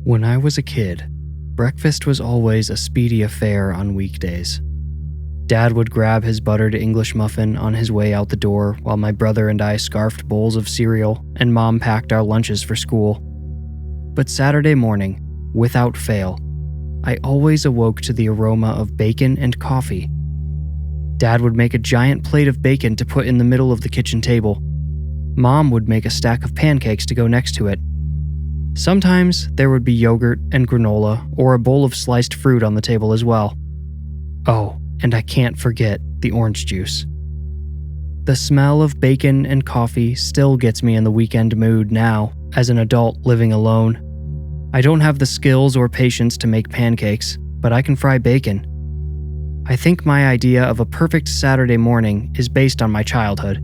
When I was a kid, breakfast was always a speedy affair on weekdays. Dad would grab his buttered English muffin on his way out the door while my brother and I scarfed bowls of cereal and Mom packed our lunches for school. But Saturday morning, without fail, I always awoke to the aroma of bacon and coffee. Dad would make a giant plate of bacon to put in the middle of the kitchen table. Mom would make a stack of pancakes to go next to it. Sometimes there would be yogurt and granola or a bowl of sliced fruit on the table as well. Oh, and I can't forget the orange juice. The smell of bacon and coffee still gets me in the weekend mood now, as an adult living alone. I don't have the skills or patience to make pancakes, but I can fry bacon. I think my idea of a perfect Saturday morning is based on my childhood,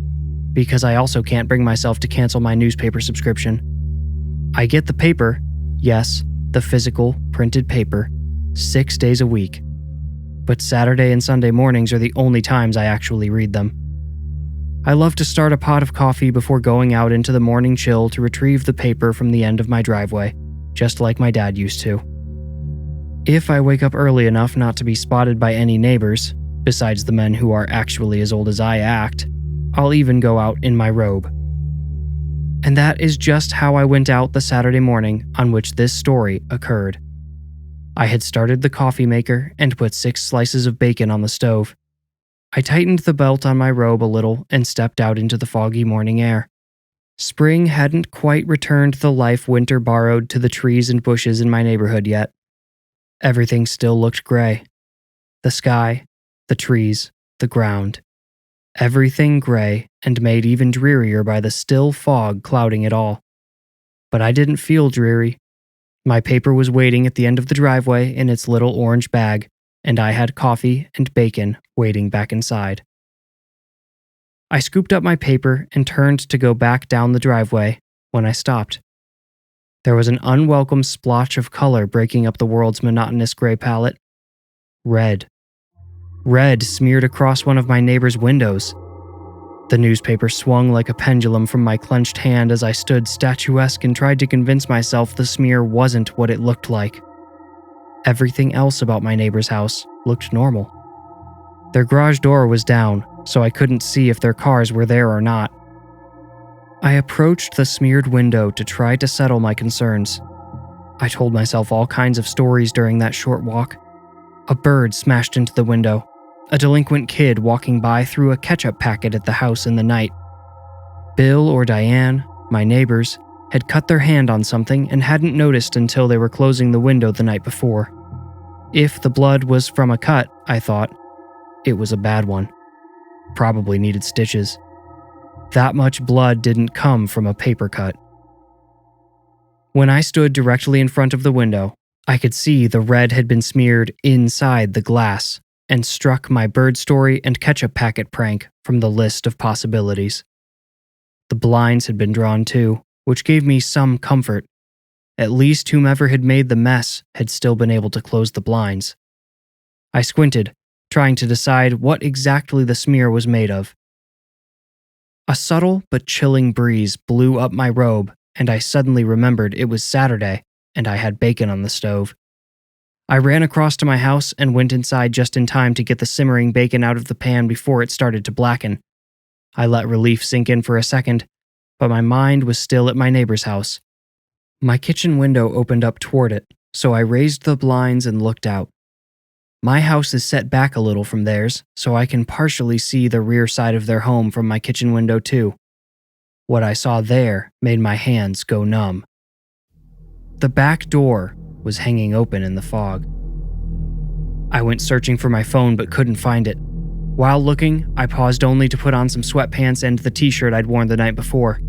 because I also can't bring myself to cancel my newspaper subscription. I get the paper, yes, the physical, printed paper, 6 days a week. But Saturday and Sunday mornings are the only times I actually read them. I love to start a pot of coffee before going out into the morning chill to retrieve the paper from the end of my driveway, just like my dad used to. If I wake up early enough not to be spotted by any neighbors, besides the men who are actually as old as I act, I'll even go out in my robe. And that is just how I went out the Saturday morning on which this story occurred. I had started the coffee maker and put 6 slices of bacon on the stove. I tightened the belt on my robe a little and stepped out into the foggy morning air. Spring hadn't quite returned the life winter borrowed to the trees and bushes in my neighborhood yet. Everything still looked gray. The sky, the trees, the ground. Everything gray and made even drearier by the still fog clouding it all. But I didn't feel dreary. My paper was waiting at the end of the driveway in its little orange bag, and I had coffee and bacon waiting back inside. I scooped up my paper and turned to go back down the driveway when I stopped. There was an unwelcome splotch of color breaking up the world's monotonous gray palette. Red. Red smeared across one of my neighbor's windows. The newspaper swung like a pendulum from my clenched hand as I stood statuesque and tried to convince myself the smear wasn't what it looked like. Everything else about my neighbor's house looked normal. Their garage door was down, so I couldn't see if their cars were there or not. I approached the smeared window to try to settle my concerns. I told myself all kinds of stories during that short walk. A bird smashed into the window. A delinquent kid walking by threw a ketchup packet at the house in the night. Bill or Diane, my neighbors, had cut their hand on something and hadn't noticed until they were closing the window the night before. If the blood was from a cut, I thought, it was a bad one. Probably needed stitches. That much blood didn't come from a paper cut. When I stood directly in front of the window, I could see the red had been smeared inside the glass and struck my bird story and ketchup packet prank from the list of possibilities. The blinds had been drawn too, which gave me some comfort. At least whomever had made the mess had still been able to close the blinds. I squinted, trying to decide what exactly the smear was made of. A subtle but chilling breeze blew up my robe, and I suddenly remembered it was Saturday and I had bacon on the stove. I ran across to my house and went inside just in time to get the simmering bacon out of the pan before it started to blacken. I let relief sink in for a second, but my mind was still at my neighbor's house. My kitchen window opened up toward it, so I raised the blinds and looked out. My house is set back a little from theirs, so I can partially see the rear side of their home from my kitchen window too. What I saw there made my hands go numb. The back door was hanging open in the fog. I went searching for my phone but couldn't find it. While looking, I paused only to put on some sweatpants and the t-shirt I'd worn the night before.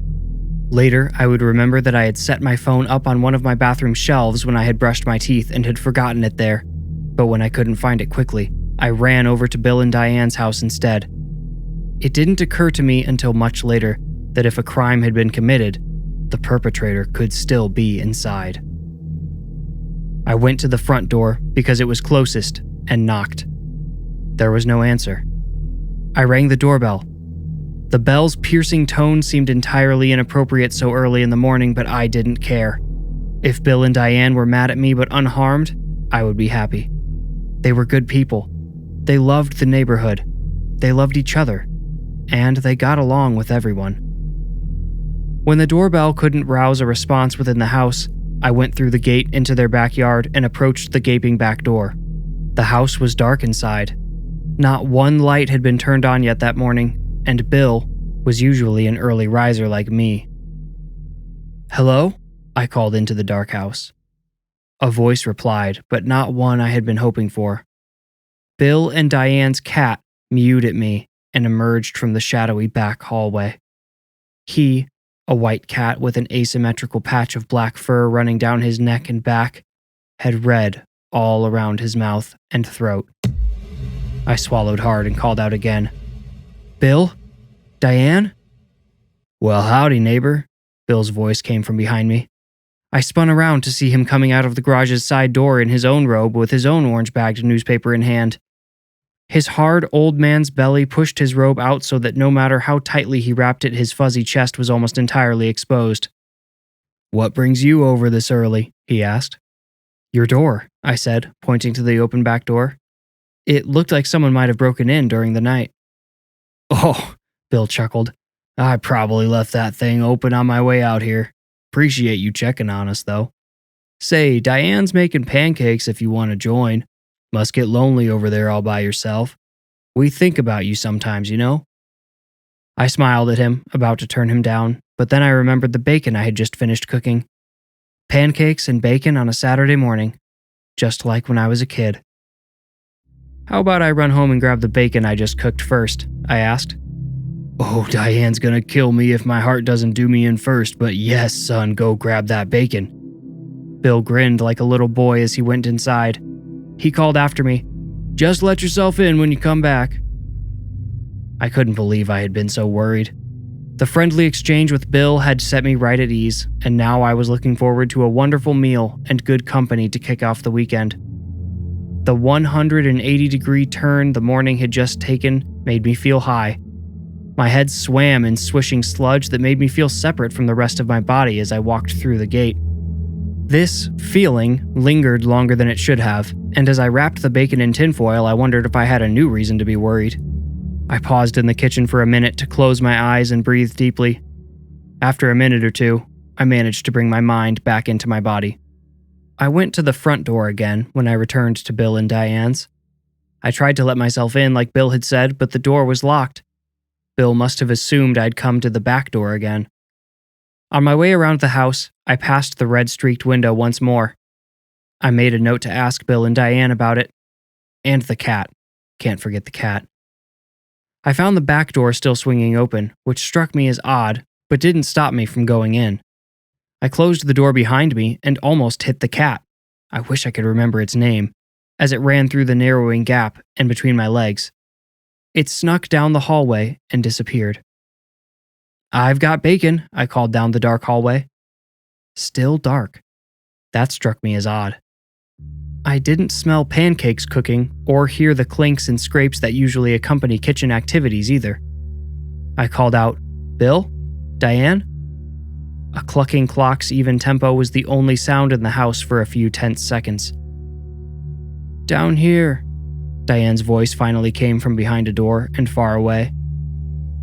Later, I would remember that I had set my phone up on one of my bathroom shelves when I had brushed my teeth and had forgotten it there. But when I couldn't find it quickly, I ran over to Bill and Diane's house instead. It didn't occur to me until much later that if a crime had been committed, the perpetrator could still be inside. I went to the front door because it was closest and knocked. There was no answer. I rang the doorbell. The bell's piercing tone seemed entirely inappropriate so early in the morning, but I didn't care. If Bill and Diane were mad at me but unharmed, I would be happy. They were good people. They loved the neighborhood. They loved each other. And they got along with everyone. When the doorbell couldn't rouse a response within the house, I went through the gate into their backyard and approached the gaping back door. The house was dark inside. Not one light had been turned on yet that morning, and Bill was usually an early riser like me. "Hello?" I called into the dark house. A voice replied, but not one I had been hoping for. Bill and Diane's cat mewed at me and emerged from the shadowy back hallway. He, a white cat with an asymmetrical patch of black fur running down his neck and back, had red all around his mouth and throat. I swallowed hard and called out again. "Bill? Diane?" "Well, howdy, neighbor," Bill's voice came from behind me. I spun around to see him coming out of the garage's side door in his own robe with his own orange-bagged newspaper in hand. His hard old man's belly pushed his robe out so that no matter how tightly he wrapped it, his fuzzy chest was almost entirely exposed. "What brings you over this early?" he asked. "Your door," I said, pointing to the open back door. "It looked like someone might have broken in during the night." "Oh," Bill chuckled. "I probably left that thing open on my way out here. Appreciate you checking on us, though. Say, Diane's making pancakes if you want to join. Must get lonely over there all by yourself. We think about you sometimes, you know?" I smiled at him, about to turn him down, but then I remembered the bacon I had just finished cooking. Pancakes and bacon on a Saturday morning, just like when I was a kid. "How about I run home and grab the bacon I just cooked first?" I asked. "Oh, Diane's gonna kill me if my heart doesn't do me in first, but yes, son, go grab that bacon." Bill grinned like a little boy as he went inside. He called after me, "Just let yourself in when you come back." I couldn't believe I had been so worried. The friendly exchange with Bill had set me right at ease, and now I was looking forward to a wonderful meal and good company to kick off the weekend. The 180-degree turn the morning had just taken made me feel high. My head swam in swishing sludge that made me feel separate from the rest of my body as I walked through the gate. This feeling lingered longer than it should have, and as I wrapped the bacon in tinfoil, I wondered if I had a new reason to be worried. I paused in the kitchen for a minute to close my eyes and breathe deeply. After a minute or two, I managed to bring my mind back into my body. I went to the front door again when I returned to Bill and Diane's. I tried to let myself in like Bill had said, but the door was locked. Bill must have assumed I'd come to the back door again. On my way around the house, I passed the red-streaked window once more. I made a note to ask Bill and Diane about it. And the cat. Can't forget the cat. I found the back door still swinging open, which struck me as odd, but didn't stop me from going in. I closed the door behind me and almost hit the cat. I wish I could remember its name, as it ran through the narrowing gap and between my legs. It snuck down the hallway and disappeared. "I've got bacon," I called down the dark hallway. Still dark. That struck me as odd. I didn't smell pancakes cooking or hear the clinks and scrapes that usually accompany kitchen activities either. I called out, "Bill? Diane?" A clucking clock's even tempo was the only sound in the house for a few tense seconds. "Down here." Diane's voice finally came from behind a door and far away.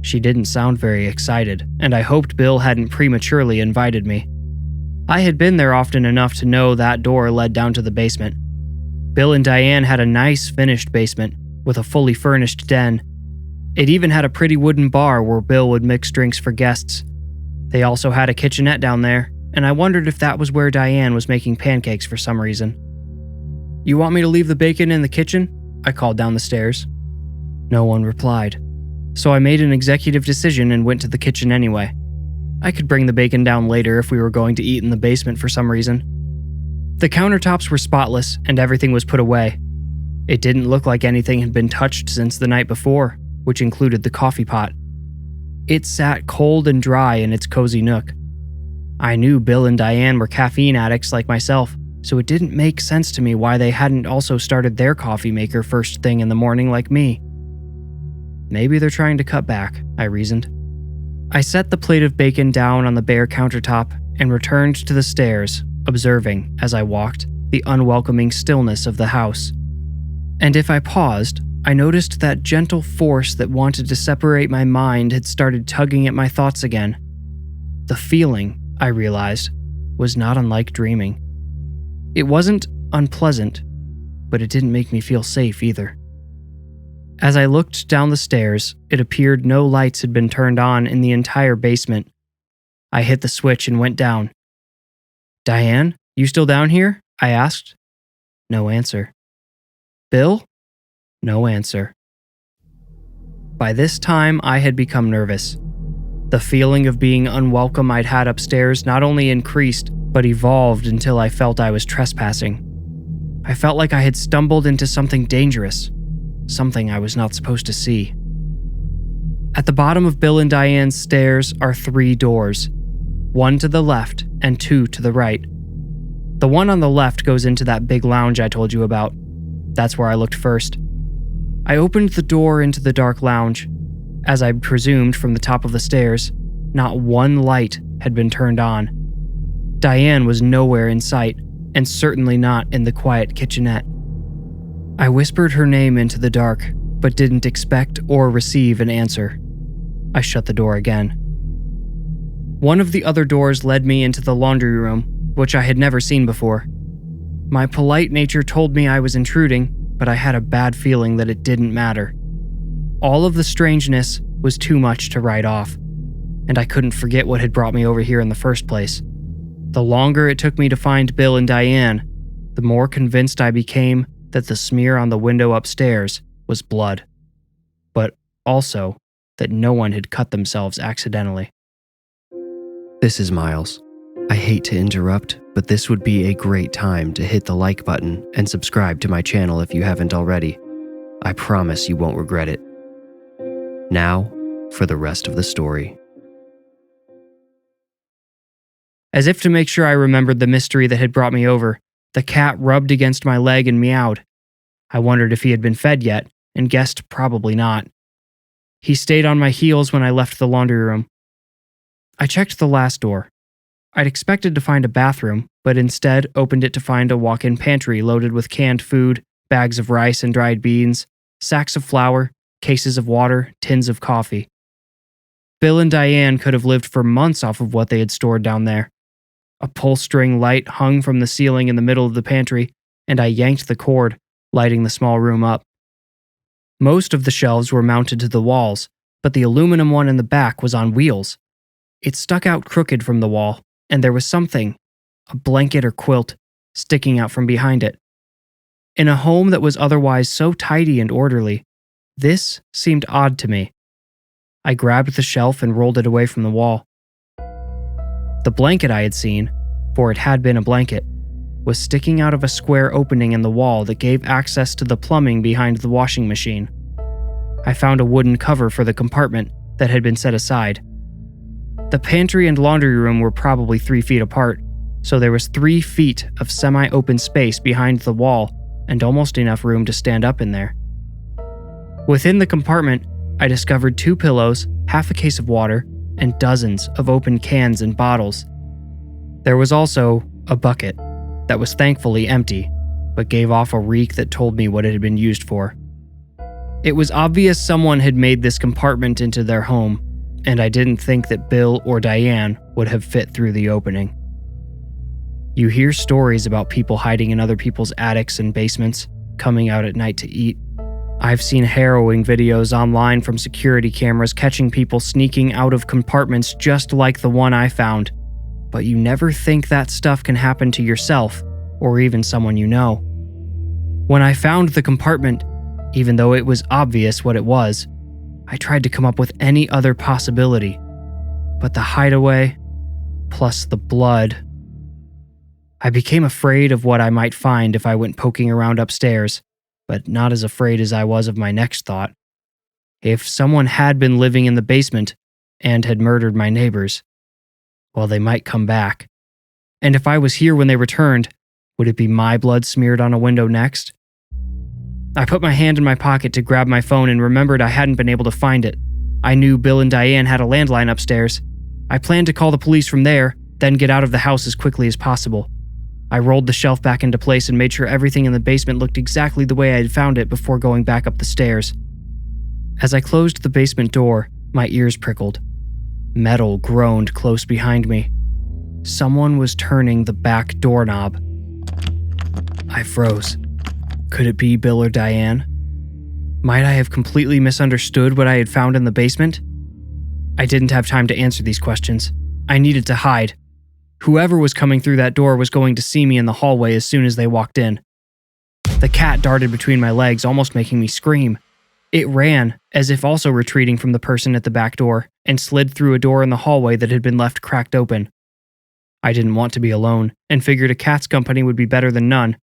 She didn't sound very excited, and I hoped Bill hadn't prematurely invited me. I had been there often enough to know that door led down to the basement. Bill and Diane had a nice finished basement with a fully furnished den. It even had a pretty wooden bar where Bill would mix drinks for guests. They also had a kitchenette down there, and I wondered if that was where Diane was making pancakes for some reason. "You want me to leave the bacon in the kitchen?" I called down the stairs. No one replied, so I made an executive decision and went to the kitchen anyway. I could bring the bacon down later if we were going to eat in the basement for some reason. The countertops were spotless and everything was put away. It didn't look like anything had been touched since the night before, which included the coffee pot. It sat cold and dry in its cozy nook. I knew Bill and Diane were caffeine addicts like myself, so it didn't make sense to me why they hadn't also started their coffee maker first thing in the morning like me. Maybe they're trying to cut back, I reasoned. I set the plate of bacon down on the bare countertop and returned to the stairs, observing, as I walked, the unwelcoming stillness of the house. And if I paused, I noticed that gentle force that wanted to separate my mind had started tugging at my thoughts again. The feeling, I realized, was not unlike dreaming. It wasn't unpleasant, but it didn't make me feel safe either. As I looked down the stairs, it appeared no lights had been turned on in the entire basement. I hit the switch and went down. "Diane, you still down here?" I asked. No answer. "Bill?" No answer. By this time, I had become nervous. The feeling of being unwelcome I'd had upstairs not only increased, but evolved until I felt I was trespassing. I felt like I had stumbled into something dangerous, something I was not supposed to see. At the bottom of Bill and Diane's stairs are 3 doors, one to the left and 2 to the right. The one on the left goes into that big lounge I told you about. That's where I looked first. I opened the door into the dark lounge. As I presumed from the top of the stairs, not one light had been turned on. Diane was nowhere in sight, and certainly not in the quiet kitchenette. I whispered her name into the dark, but didn't expect or receive an answer. I shut the door again. One of the other doors led me into the laundry room, which I had never seen before. My polite nature told me I was intruding, but I had a bad feeling that it didn't matter. All of the strangeness was too much to write off, and I couldn't forget what had brought me over here in the first place. The longer it took me to find Bill and Diane, the more convinced I became that the smear on the window upstairs was blood, but also that no one had cut themselves accidentally. This is Miles. I hate to interrupt, but this would be a great time to hit the like button and subscribe to my channel if you haven't already. I promise you won't regret it. Now, for the rest of the story. As if to make sure I remembered the mystery that had brought me over, the cat rubbed against my leg and meowed. I wondered if he had been fed yet, and guessed probably not. He stayed on my heels when I left the laundry room. I checked the last door. I'd expected to find a bathroom, but instead opened it to find a walk-in pantry loaded with canned food, bags of rice and dried beans, sacks of flour, cases of water, tins of coffee. Bill and Diane could have lived for months off of what they had stored down there. A pull-string light hung from the ceiling in the middle of the pantry, and I yanked the cord, lighting the small room up. Most of the shelves were mounted to the walls, but the aluminum one in the back was on wheels. It stuck out crooked from the wall, and there was something, a blanket or quilt, sticking out from behind it. In a home that was otherwise so tidy and orderly, this seemed odd to me. I grabbed the shelf and rolled it away from the wall. The blanket I had seen, for it had been a blanket, was sticking out of a square opening in the wall that gave access to the plumbing behind the washing machine. I found a wooden cover for the compartment that had been set aside. The pantry and laundry room were probably 3 feet apart, so there was 3 feet of semi-open space behind the wall and almost enough room to stand up in there. Within the compartment, I discovered 2 pillows, half a case of water, and dozens of open cans and bottles. There was also a bucket that was thankfully empty, but gave off a reek that told me what it had been used for. It was obvious someone had made this compartment into their home, and I didn't think that Bill or Diane would have fit through the opening. You hear stories about people hiding in other people's attics and basements, coming out at night to eat. I've seen harrowing videos online from security cameras catching people sneaking out of compartments just like the one I found, but you never think that stuff can happen to yourself or even someone you know. When I found the compartment, even though it was obvious what it was, I tried to come up with any other possibility, but the hideaway, plus the blood. I became afraid of what I might find if I went poking around upstairs, but not as afraid as I was of my next thought. If someone had been living in the basement and had murdered my neighbors, well, they might come back. And if I was here when they returned, would it be my blood smeared on a window next? I put my hand in my pocket to grab my phone and remembered I hadn't been able to find it. I knew Bill and Diane had a landline upstairs. I planned to call the police from there, then get out of the house as quickly as possible. I rolled the shelf back into place and made sure everything in the basement looked exactly the way I had found it before going back up the stairs. As I closed the basement door, my ears prickled. Metal groaned close behind me. Someone was turning the back doorknob. I froze. Could it be Bill or Diane? Might I have completely misunderstood what I had found in the basement? I didn't have time to answer these questions. I needed to hide. Whoever was coming through that door was going to see me in the hallway as soon as they walked in. The cat darted between my legs, almost making me scream. It ran, as if also retreating from the person at the back door, and slid through a door in the hallway that had been left cracked open. I didn't want to be alone, and figured a cat's company would be better than none.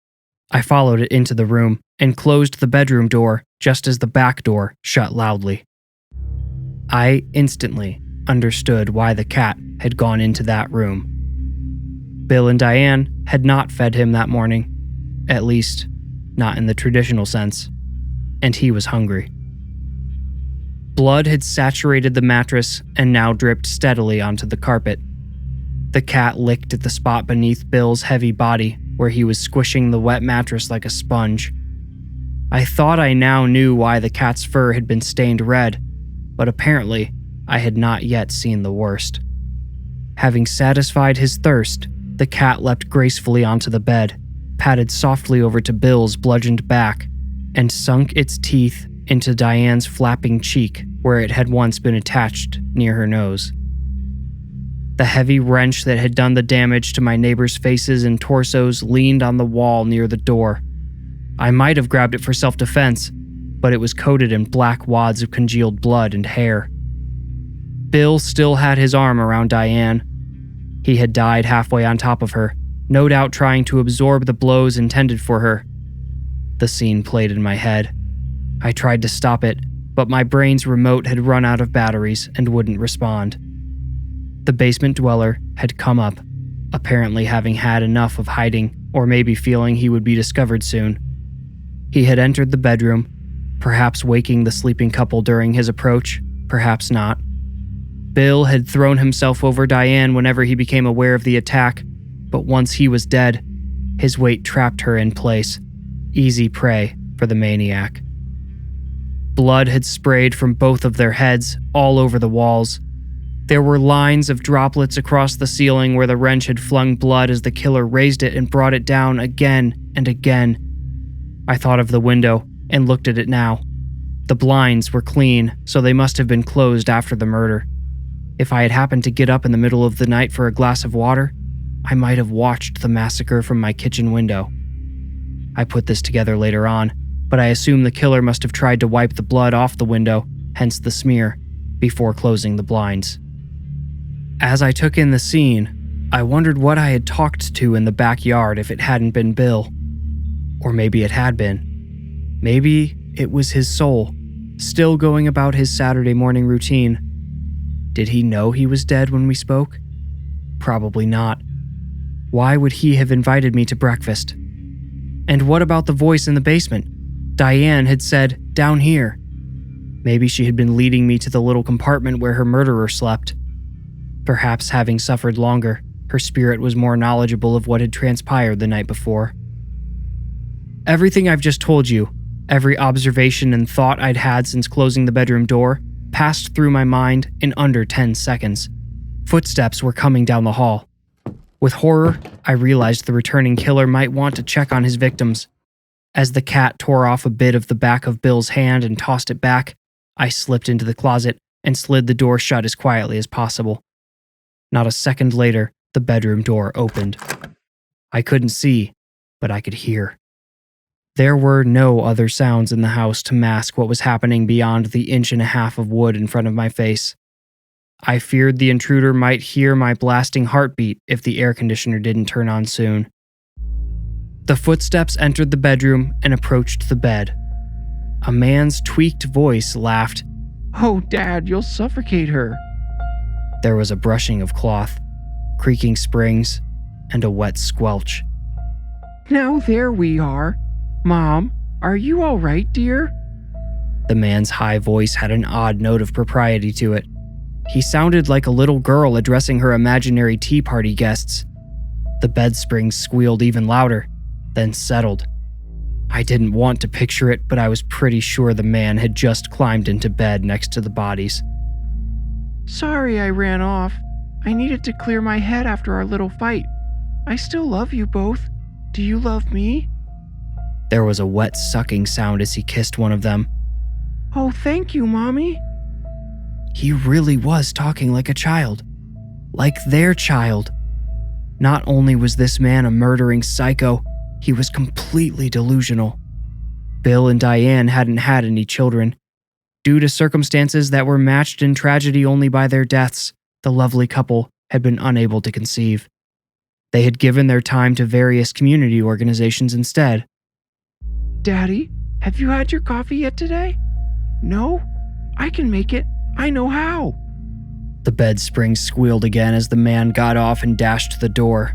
I followed it into the room, and closed the bedroom door just as the back door shut loudly. I instantly understood why the cat had gone into that room. Bill and Diane had not fed him that morning, at least, not in the traditional sense, and he was hungry. Blood had saturated the mattress and now dripped steadily onto the carpet. The cat licked at the spot beneath Bill's heavy body where he was squishing the wet mattress like a sponge. I thought I now knew why the cat's fur had been stained red, but apparently I had not yet seen the worst. Having satisfied his thirst, the cat leapt gracefully onto the bed, padded softly over to Bill's bludgeoned back, and sunk its teeth into Diane's flapping cheek where it had once been attached near her nose. The heavy wrench that had done the damage to my neighbors' faces and torsos leaned on the wall near the door. I might have grabbed it for self-defense, but it was coated in black wads of congealed blood and hair. Bill still had his arm around Diane. He had died halfway on top of her, no doubt trying to absorb the blows intended for her. The scene played in my head. I tried to stop it, but my brain's remote had run out of batteries and wouldn't respond. The basement dweller had come up, apparently having had enough of hiding, or maybe feeling he would be discovered soon. He had entered the bedroom, perhaps waking the sleeping couple during his approach, perhaps not. Bill had thrown himself over Diane whenever he became aware of the attack, but once he was dead, his weight trapped her in place, easy prey for the maniac. Blood had sprayed from both of their heads all over the walls. There were lines of droplets across the ceiling where the wrench had flung blood as the killer raised it and brought it down again and again. I thought of the window and looked at it now. The blinds were clean, so they must have been closed after the murder. If I had happened to get up in the middle of the night for a glass of water, I might have watched the massacre from my kitchen window. I put this together later on, but I assume the killer must have tried to wipe the blood off the window, hence the smear, before closing the blinds. As I took in the scene, I wondered what I had talked to in the backyard if it hadn't been Bill. Or maybe it had been. Maybe it was his soul, still going about his Saturday morning routine. Did he know he was dead when we spoke? Probably not. Why would he have invited me to breakfast? And what about the voice in the basement? Diane had said, "Down here." Maybe she had been leading me to the little compartment where her murderer slept. Perhaps having suffered longer, her spirit was more knowledgeable of what had transpired the night before. Everything I've just told you, every observation and thought I'd had since closing the bedroom door, passed through my mind in under 10 seconds. Footsteps were coming down the hall. With horror, I realized the returning killer might want to check on his victims. As the cat tore off a bit of the back of Bill's hand and tossed it back, I slipped into the closet and slid the door shut as quietly as possible. Not a second later, the bedroom door opened. I couldn't see, but I could hear. There were no other sounds in the house to mask what was happening beyond the 1.5 inches of wood in front of my face. I feared the intruder might hear my blasting heartbeat if the air conditioner didn't turn on soon. The footsteps entered the bedroom and approached the bed. A man's tweaked voice laughed, "Oh, Dad, you'll suffocate her." There was a brushing of cloth, creaking springs, and a wet squelch. "Now there we are. Mom, are you all right, dear?" The man's high voice had an odd note of propriety to it. He sounded like a little girl addressing her imaginary tea party guests. The bed springs squealed even louder, then settled. I didn't want to picture it, but I was pretty sure the man had just climbed into bed next to the bodies. Sorry I ran off. I needed to clear my head after our little fight. I still love you both. Do you love me? There was a wet sucking sound as he kissed one of them. Oh, thank you, Mommy. He really was talking like a child. Like their child. Not only was this man a murdering psycho, he was completely delusional. Bill and Diane hadn't had any children. Due to circumstances that were matched in tragedy only by their deaths, the lovely couple had been unable to conceive. They had given their time to various community organizations instead. Daddy, have you had your coffee yet today? No? I can make it. I know how. The bed springs squealed again as the man got off and dashed to the door.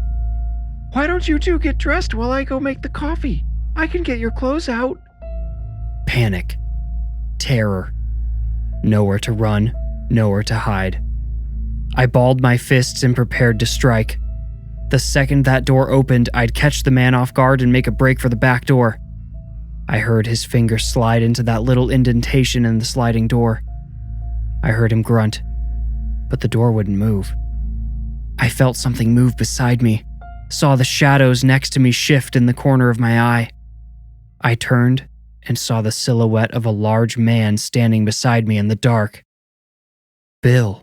Why don't you two get dressed while I go make the coffee? I can get your clothes out. Panic. Terror. Nowhere to run, nowhere to hide. I balled my fists and prepared to strike. The second that door opened, I'd catch the man off guard and make a break for the back door. I heard his finger slide into that little indentation in the sliding door. I heard him grunt, but the door wouldn't move. I felt something move beside me, saw the shadows next to me shift in the corner of my eye. I turned and saw the silhouette of a large man standing beside me in the dark. Bill.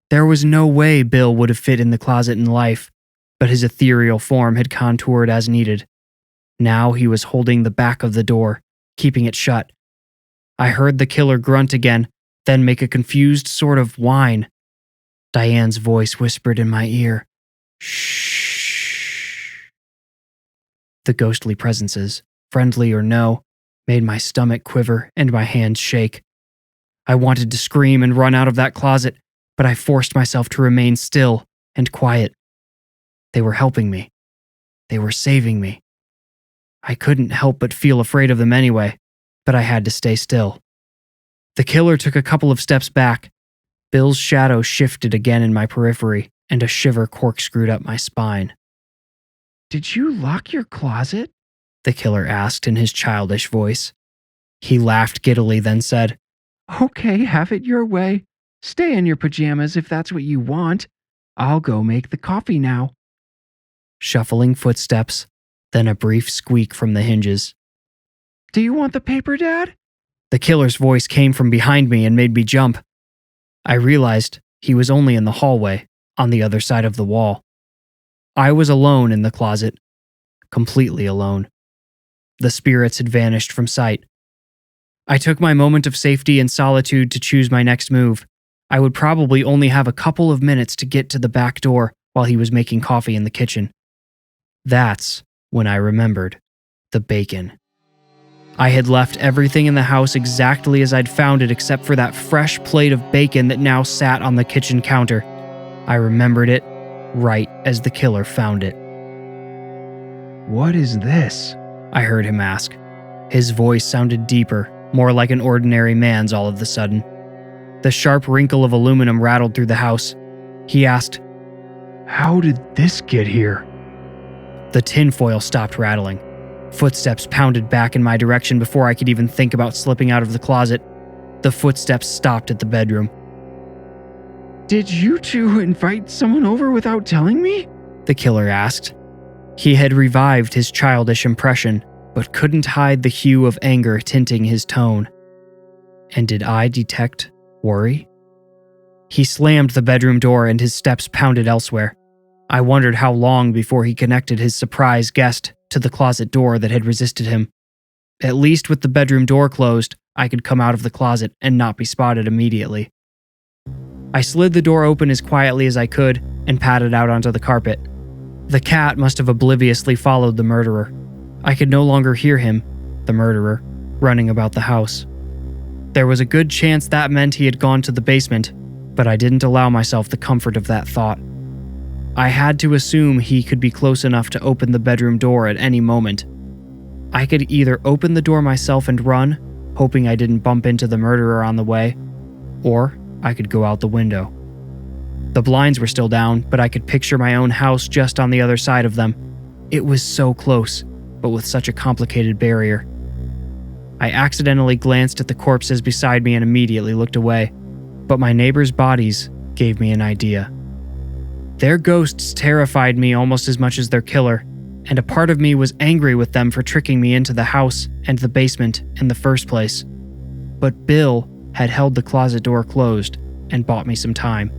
There was no way Bill would have fit in the closet in life, but his ethereal form had contoured as needed. Now he was holding the back of the door, keeping it shut. I heard the killer grunt again, then make a confused sort of whine. Diane's voice whispered in my ear, "Shh." The ghostly presences, friendly or no, made my stomach quiver and my hands shake. I wanted to scream and run out of that closet, but I forced myself to remain still and quiet. They were helping me. They were saving me. I couldn't help but feel afraid of them anyway, but I had to stay still. The killer took a couple of steps back. Bill's shadow shifted again in my periphery, and a shiver corkscrewed up my spine. Did you lock your closet? The killer asked in his childish voice. He laughed giddily, then said, Okay, have it your way. Stay in your pajamas if that's what you want. I'll go make the coffee now. Shuffling footsteps, then a brief squeak from the hinges. Do you want the paper, Dad? The killer's voice came from behind me and made me jump. I realized he was only in the hallway, on the other side of the wall. I was alone in the closet, completely alone. The spirits had vanished from sight. I took my moment of safety and solitude to choose my next move. I would probably only have a couple of minutes to get to the back door while he was making coffee in the kitchen. That's when I remembered the bacon. I had left everything in the house exactly as I'd found it except for that fresh plate of bacon that now sat on the kitchen counter. I remembered it right as the killer found it. What is this? I heard him ask. His voice sounded deeper, more like an ordinary man's all of a sudden. The sharp wrinkle of aluminum rattled through the house. He asked, How did this get here? The tinfoil stopped rattling. Footsteps pounded back in my direction before I could even think about slipping out of the closet. The footsteps stopped at the bedroom. Did you two invite someone over without telling me? The killer asked. He had revived his childish impression, but couldn't hide the hue of anger tinting his tone. And did I detect worry? He slammed the bedroom door and his steps pounded elsewhere. I wondered how long before he connected his surprise guest to the closet door that had resisted him. At least with the bedroom door closed, I could come out of the closet and not be spotted immediately. I slid the door open as quietly as I could and padded out onto the carpet. The cat must have obliviously followed the murderer. I could no longer hear him, the murderer, running about the house. There was a good chance that meant he had gone to the basement, but I didn't allow myself the comfort of that thought. I had to assume he could be close enough to open the bedroom door at any moment. I could either open the door myself and run, hoping I didn't bump into the murderer on the way, or I could go out the window. The blinds were still down, but I could picture my own house just on the other side of them. It was so close, but with such a complicated barrier. I accidentally glanced at the corpses beside me and immediately looked away, but my neighbors' bodies gave me an idea. Their ghosts terrified me almost as much as their killer, and a part of me was angry with them for tricking me into the house and the basement in the first place. But Bill had held the closet door closed and bought me some time.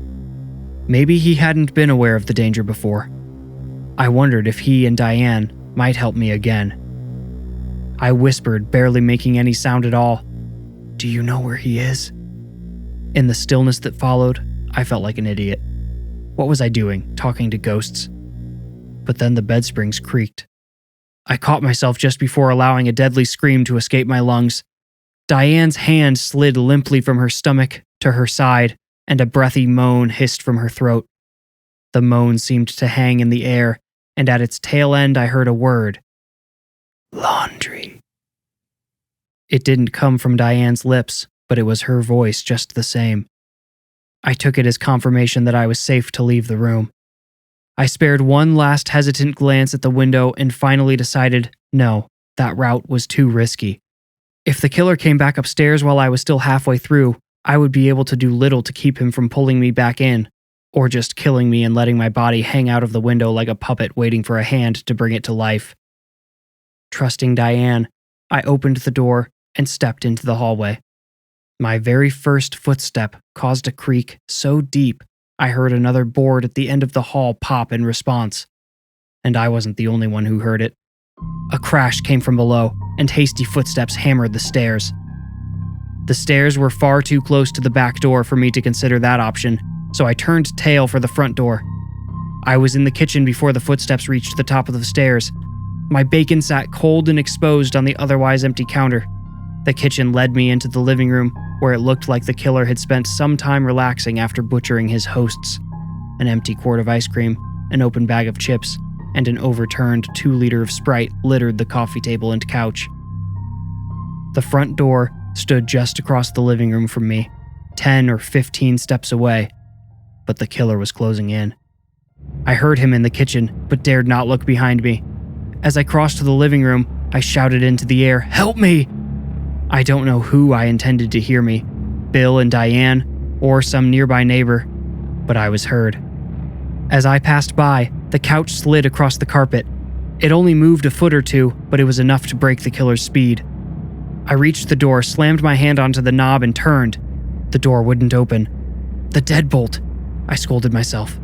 Maybe he hadn't been aware of the danger before. I wondered if he and Diane might help me again. I whispered, barely making any sound at all, "Do you know where he is?" In the stillness that followed, I felt like an idiot. What was I doing, talking to ghosts? But then the bed springs creaked. I caught myself just before allowing a deadly scream to escape my lungs. Diane's hand slid limply from her stomach to her side, and a breathy moan hissed from her throat. The moan seemed to hang in the air, and at its tail end I heard a word. Laundry. It didn't come from Diane's lips, but it was her voice just the same. I took it as confirmation that I was safe to leave the room. I spared one last hesitant glance at the window and finally decided, no, that route was too risky. If the killer came back upstairs while I was still halfway through, I would be able to do little to keep him from pulling me back in, or just killing me and letting my body hang out of the window like a puppet waiting for a hand to bring it to life. Trusting Diane, I opened the door and stepped into the hallway. My very first footstep caused a creak so deep I heard another board at the end of the hall pop in response. And I wasn't the only one who heard it. A crash came from below, and hasty footsteps hammered the stairs. The stairs were far too close to the back door for me to consider that option, so I turned tail for the front door. I was in the kitchen before the footsteps reached the top of the stairs. My bacon sat cold and exposed on the otherwise empty counter. The kitchen led me into the living room, where it looked like the killer had spent some time relaxing after butchering his hosts. An empty quart of ice cream, an open bag of chips, and an overturned 2-liter of Sprite littered the coffee table and couch. The front door stood just across the living room from me, 10 or 15 steps away, but the killer was closing in. I heard him in the kitchen, but dared not look behind me. As I crossed to the living room, I shouted into the air, "Help me!" I don't know who I intended to hear me, Bill and Diane, or some nearby neighbor, but I was heard. As I passed by, the couch slid across the carpet. It only moved a foot or two, but it was enough to break the killer's speed. I reached the door, slammed my hand onto the knob, and turned. The door wouldn't open. The deadbolt! I scolded myself.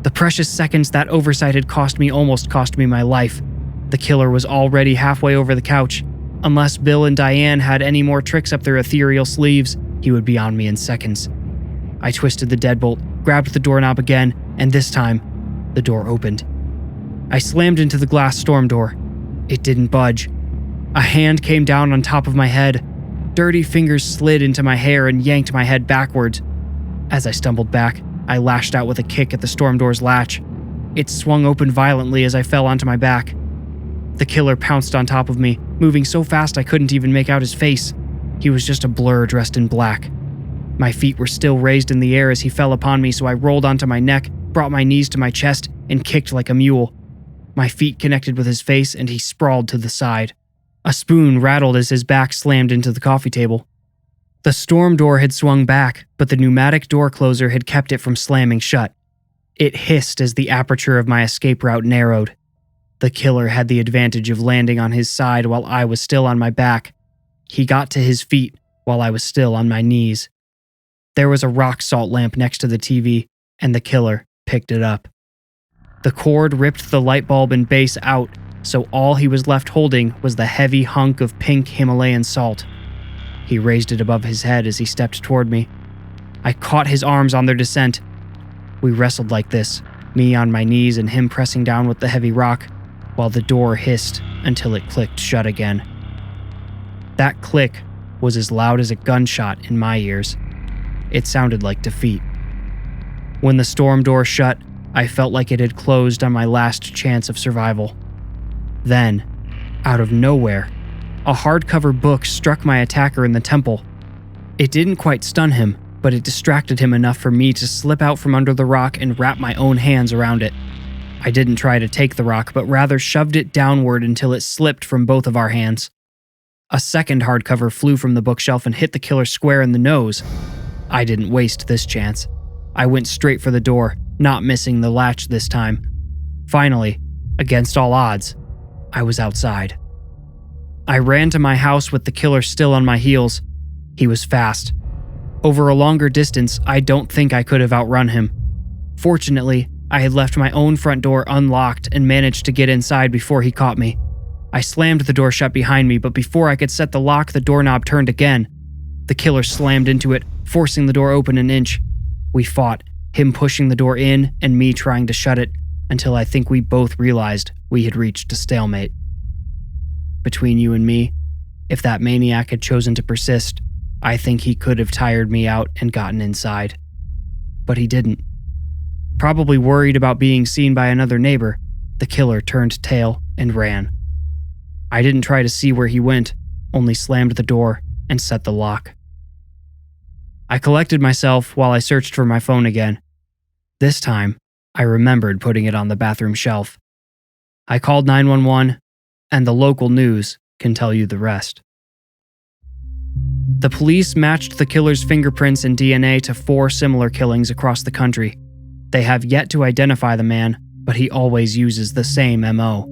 The precious seconds that oversight had cost me almost cost me my life. The killer was already halfway over the couch. Unless Bill and Diane had any more tricks up their ethereal sleeves, he would be on me in seconds. I twisted the deadbolt, grabbed the doorknob again, and this time, the door opened. I slammed into the glass storm door. It didn't budge. A hand came down on top of my head. Dirty fingers slid into my hair and yanked my head backwards. As I stumbled back, I lashed out with a kick at the storm door's latch. It swung open violently as I fell onto my back. The killer pounced on top of me, moving so fast I couldn't even make out his face. He was just a blur dressed in black. My feet were still raised in the air as he fell upon me, so I rolled onto my neck, brought my knees to my chest, and kicked like a mule. My feet connected with his face, and he sprawled to the side. A spoon rattled as his back slammed into the coffee table. The storm door had swung back, but the pneumatic door closer had kept it from slamming shut. It hissed as the aperture of my escape route narrowed. The killer had the advantage of landing on his side while I was still on my back. He got to his feet while I was still on my knees. There was a rock salt lamp next to the TV, and the killer picked it up. The cord ripped the light bulb and base out, so all he was left holding was the heavy hunk of pink Himalayan salt. He raised it above his head as he stepped toward me. I caught his arms on their descent. We wrestled like this, me on my knees and him pressing down with the heavy rock, while the door hissed until it clicked shut again. That click was as loud as a gunshot in my ears. It sounded like defeat. When the storm door shut, I felt like it had closed on my last chance of survival. Then, out of nowhere, a hardcover book struck my attacker in the temple. It didn't quite stun him, but it distracted him enough for me to slip out from under the rock and wrap my own hands around it. I didn't try to take the rock, but rather shoved it downward until it slipped from both of our hands. A second hardcover flew from the bookshelf and hit the killer square in the nose. I didn't waste this chance. I went straight for the door, not missing the latch this time. Finally, against all odds, I was outside. I ran to my house with the killer still on my heels. He was fast. Over a longer distance, I don't think I could have outrun him. Fortunately, I had left my own front door unlocked and managed to get inside before he caught me. I slammed the door shut behind me, but before I could set the lock, the doorknob turned again. The killer slammed into it, forcing the door open an inch. We fought, him pushing the door in and me trying to shut it, until I think we both realized we had reached a stalemate. Between you and me, if that maniac had chosen to persist, I think he could have tired me out and gotten inside. But he didn't. Probably worried about being seen by another neighbor, the killer turned tail and ran. I didn't try to see where he went, only slammed the door and set the lock. I collected myself while I searched for my phone again. This time, I remembered putting it on the bathroom shelf. I called 911, and the local news can tell you the rest. The police matched the killer's fingerprints and DNA to 4 similar killings across the country. They have yet to identify the man, but he always uses the same MO.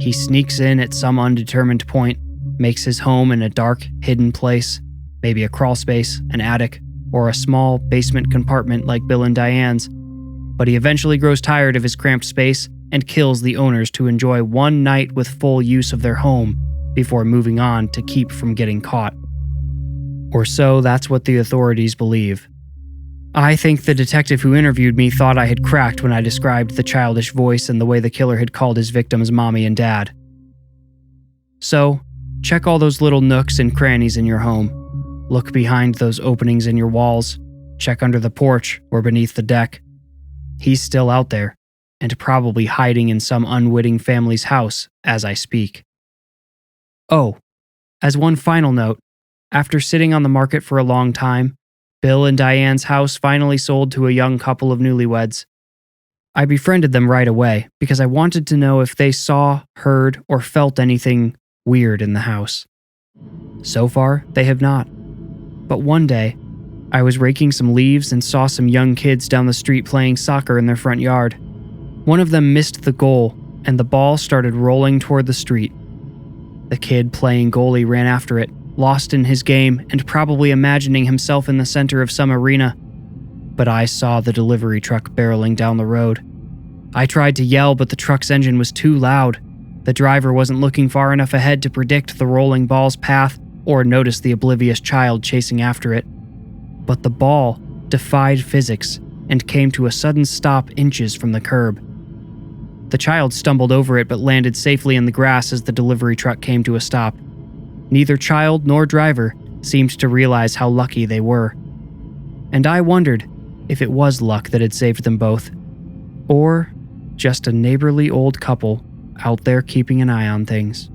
He sneaks in at some undetermined point, makes his home in a dark, hidden place, maybe a crawl space, an attic, or a small basement compartment like Bill and Diane's. But he eventually grows tired of his cramped space and kills the owners to enjoy one night with full use of their home before moving on to keep from getting caught. Or so that's what the authorities believe. I think the detective who interviewed me thought I had cracked when I described the childish voice and the way the killer had called his victims mommy and dad. So, check all those little nooks and crannies in your home. Look behind those openings in your walls. Check under the porch or beneath the deck. He's still out there, and probably hiding in some unwitting family's house as I speak. Oh, as one final note, after sitting on the market for a long time, Bill and Diane's house finally sold to a young couple of newlyweds. I befriended them right away because I wanted to know if they saw, heard, or felt anything weird in the house. So far, they have not. But one day, I was raking some leaves and saw some young kids down the street playing soccer in their front yard. One of them missed the goal, and the ball started rolling toward the street. The kid playing goalie ran after it, lost in his game and probably imagining himself in the center of some arena. But I saw the delivery truck barreling down the road. I tried to yell, but the truck's engine was too loud. The driver wasn't looking far enough ahead to predict the rolling ball's path or notice the oblivious child chasing after it. But the ball defied physics and came to a sudden stop inches from the curb. The child stumbled over it but landed safely in the grass as the delivery truck came to a stop. Neither child nor driver seemed to realize how lucky they were. And I wondered if it was luck that had saved them both, or just a neighborly old couple out there keeping an eye on things.